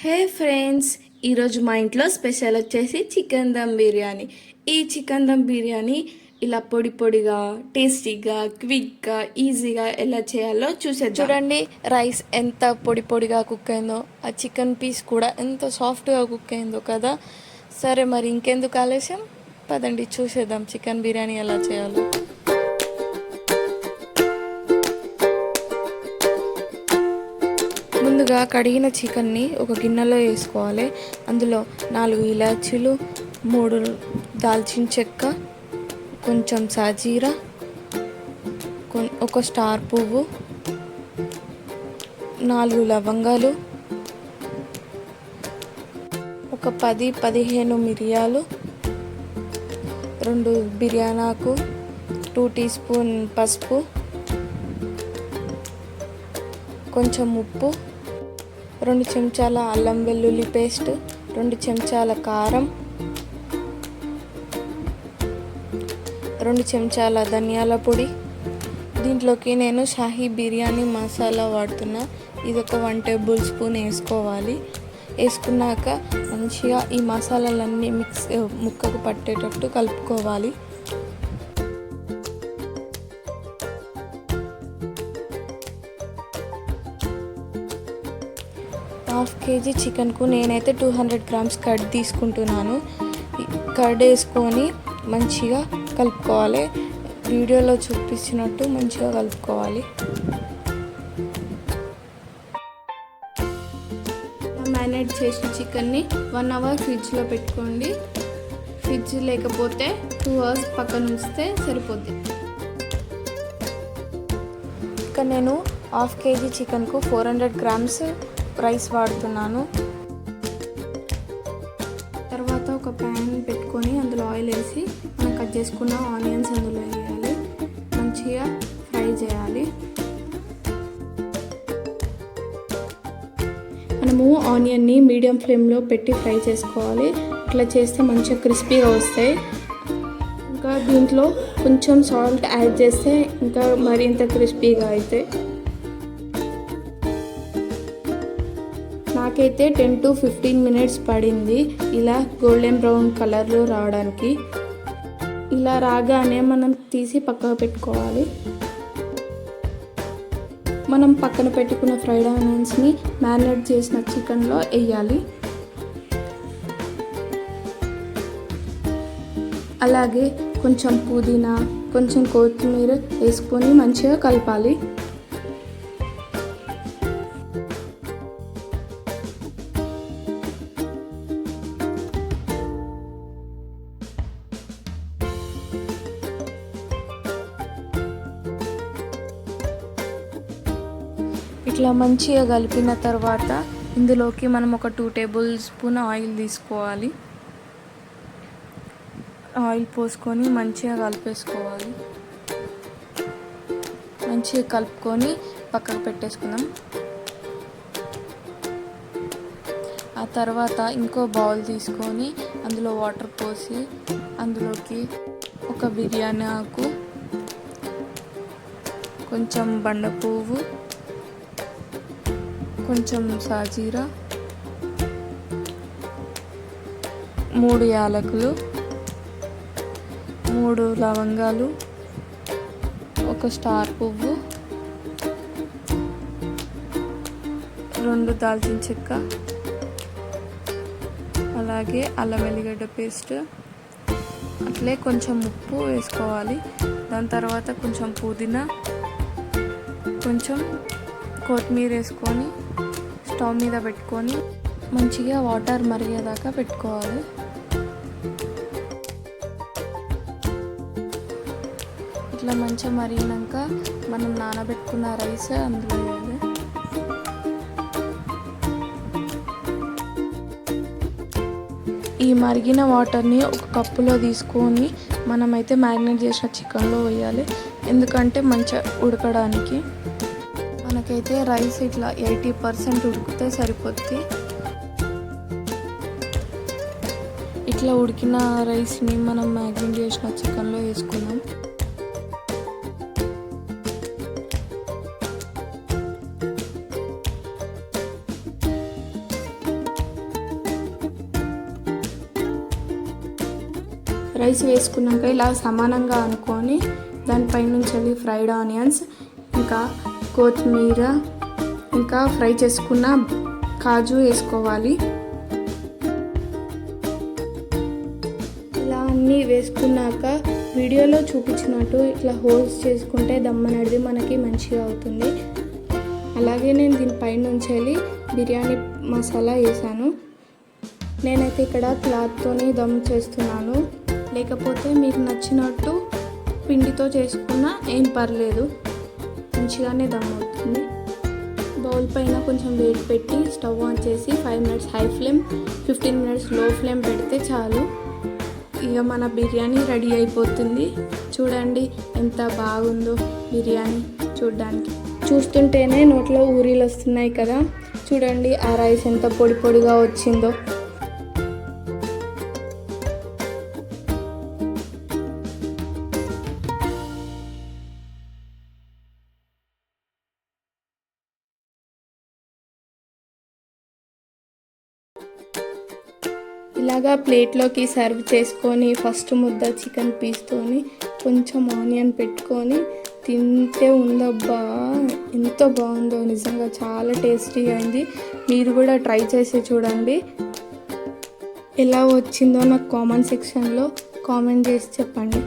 హే friends, ఈరోజు మా ఇంట్లో స్పెషల్ వచ్చేసి చికెన్ దమ్ బిర్యానీ. ఈ చికెన్ దమ్ బిర్యానీ ఇలా పొడి పొడిగా, టేస్టీగా, క్విక్గా, ఈజీగా ఎలా చేయాలో చూసేద్దాం. చూడండి, రైస్ ఎంత పొడి పొడిగా కుక్ అయిందో, ఆ చికెన్ పీస్ కూడా ఎంత సాఫ్ట్గా కుక్ అయిందో కదా. సరే, మరి ఇంకెందుకు ఆలస్యం, పదండి చూసేద్దాం చికెన్ బిర్యానీ ఎలా చేయాలో. ముందుగా కడిగిన చికెన్ని ఒక గిన్నెలో వేసుకోవాలి. అందులో 4 ఇలాచీలు, 3 దాల్చిన చెక్క, కొంచెం సాజీరా, ఒక స్టార్ పువ్వు, 4 లవంగాలు, ఒక 10-15 మిరియాలు, 2 బిర్యానీ ఆకు, 2 టీ స్పూన్ పసుపు, కొంచెం ఉప్పు, 2 చెంచాల అల్లం వెల్లుల్లి పేస్ట్, 2 చెంచాల కారం, 2 చెంచాల ధనియాల పొడి. దీంట్లోకి నేను షాహీ బిర్యానీ మసాలా వాడుతున్నా. ఇది ఒక 1 టేబుల్ స్పూన్ వేసుకోవాలి. వేసుకున్నాక మంచిగా ఈ మసాలాలన్నీ ముక్కకు పట్టేటట్టు కలుపుకోవాలి. హాఫ్ కేజీ చికెన్కు నేనైతే 200 గ్రామ్స్ కర్డ్ తీసుకుంటున్నాను. కర్డ్ వేసుకొని మంచిగా కలుపుకోవాలి. వీడియోలో చూపించినట్టు మంచిగా కలుపుకోవాలి. మ్యారినేట్ చేసిన చికెన్ని 1 అవర్ ఫ్రిడ్జ్లో పెట్టుకోండి. ఫ్రిడ్జ్ లేకపోతే 2 అవర్స్ పక్కన ఉంచితే సరిపోద్ది. ఇక నేను హాఫ్ కేజీ చికెన్కు 400 గ్రామ్స్ రైస్ వాడుతున్నాను. తర్వాత ఒక ప్యాన్ పెట్టుకొని అందులో ఆయిల్ వేసి మనం కట్ చేసుకున్న ఆనియన్స్ అందులో వేయాలి. మంచిగా ఫ్రై చేయాలి. మనము ఆనియన్ని మీడియం ఫ్లేమ్లో పెట్టి ఫ్రై చేసుకోవాలి. ఇట్లా చేస్తే మంచిగా క్రిస్పీగా వస్తాయి. ఇంకా దీంట్లో కొంచెం సాల్ట్ యాడ్ చేస్తే ఇంకా మరింత క్రిస్పీగా అవుతాయి. నాకైతే 10 to 15 మినిట్స్ పడింది ఇలా గోల్డెన్ బ్రౌన్ కలర్లో రావడానికి. ఇలా రాగానే మనం తీసి పక్కకు పెట్టుకోవాలి. మనం పక్కన పెట్టుకున్న ఫ్రైడ్ ఆనియన్స్ని మ్యారినేట్ చేసిన చికెన్లో వేయాలి. అలాగే కొంచెం పుదీనా, కొంచెం కొత్తిమీర వేసుకొని మంచిగా కలపాలి. ఇట్లా మంచిగా కలిపిన తర్వాత ఇందులోకి మనం ఒక 2 టేబుల్ స్పూన్ ఆయిల్ తీసుకోవాలి. ఆయిల్ పోసుకొని మంచిగా కలిపేసుకోవాలి. మంచిగా కలుపుకొని పక్కకు పెట్టేసుకుందాం. ఆ తర్వాత ఇంకో బౌల్ తీసుకొని అందులో వాటర్ పోసి అందులోకి ఒక బిర్యానీ ఆకు, కొంచెం బండ పువ్వు, కొంచెం సాజీరా, 3 యాలకులు, 3 లవంగాలు, ఒక స్టార్ పువ్వు, 2 దాల్చిన చెక్క, అలాగే అల్లం వెల్లిగడ్డ పేస్ట్, అట్లే కొంచెం ఉప్పు వేసుకోవాలి. దాని తర్వాత కొంచెం పుదీనా, కొంచెం కొత్తిమీర వేసుకొని స్టవ్ మీద పెట్టుకొని మంచిగా వాటర్ మరిగేదాకా పెట్టుకోవాలి. ఇట్లా మంచిగా మరిగినాక మనం నానబెట్టుకున్న రైస్ అందులో వేయాలి. ఈ మరిగిన వాటర్ని ఒక కప్పులో తీసుకొని మనమైతే మ్యారినేట్ చేసిన చికెన్లో వేయాలి. ఎందుకంటే మంచిగా ఉడకడానికి. మనకైతే రైస్ ఇట్లా 80% ఉడికితే సరిపోద్ది. ఇట్లా ఉడికిన రైస్ని మనం మ్యారినేట్ చేసిన చికెన్లో వేసుకున్నాం. రైస్ వేసుకున్నాక ఇలా సమానంగా అనుకొని దానిపైనుంచి ఫ్రైడ్ ఆనియన్స్, ఇంకా కొత్తిమీర, ఇంకా ఫ్రై చేసుకున్న కాజు వేసుకోవాలి. ఇలా అన్నీ వేసుకున్నాక వీడియోలో చూపించినట్టు ఇట్లా హోల్స్ చేసుకుంటే దమ్ అనేది మనకి మంచిగా అవుతుంది. అలాగే నేను దీనిపైనుంచి బిర్యానీ మసాలా వేసాను. నేనైతే ఇక్కడ క్లాత్తోని దమ్ చేస్తున్నాను. లేకపోతే మీకు నచ్చినట్టు పిండితో చేసుకున్నా ఏం పర్లేదు, మంచిగానే దమ్ అవుతుంది. బౌల్ పైన కొంచెం వేడి పెట్టి స్టవ్ ఆన్ చేసి 5 మినిట్స్ హై ఫ్లేమ్, 15 మినిట్స్ లో ఫ్లేమ్ పెడితే చాలు. ఇక మన బిర్యానీ రెడీ అయిపోతుంది. చూడండి ఎంత బాగుందో బిర్యానీ. చూస్తుంటేనే నోట్లో ఊరిలు వస్తున్నాయి కదా. చూడండి ఆ రైస్ ఎంత పొడి పొడిగా వచ్చిందో. ఇలాగా ప్లేట్లోకి సర్వ్ చేసుకొని ఫస్ట్ ముద్ద చికెన్ పీస్తోని కొంచెం ఆనియన్ పెట్టుకొని తింటే ఉందబ్బా, ఎంతో బాగుందో. నిజంగా చాలా టేస్టీగా అయింది. మీరు కూడా ట్రై చేసి చూడండి. ఎలా వచ్చిందో నాకు కామెంట్ సెక్షన్లో కామెంట్ చేసి చెప్పండి.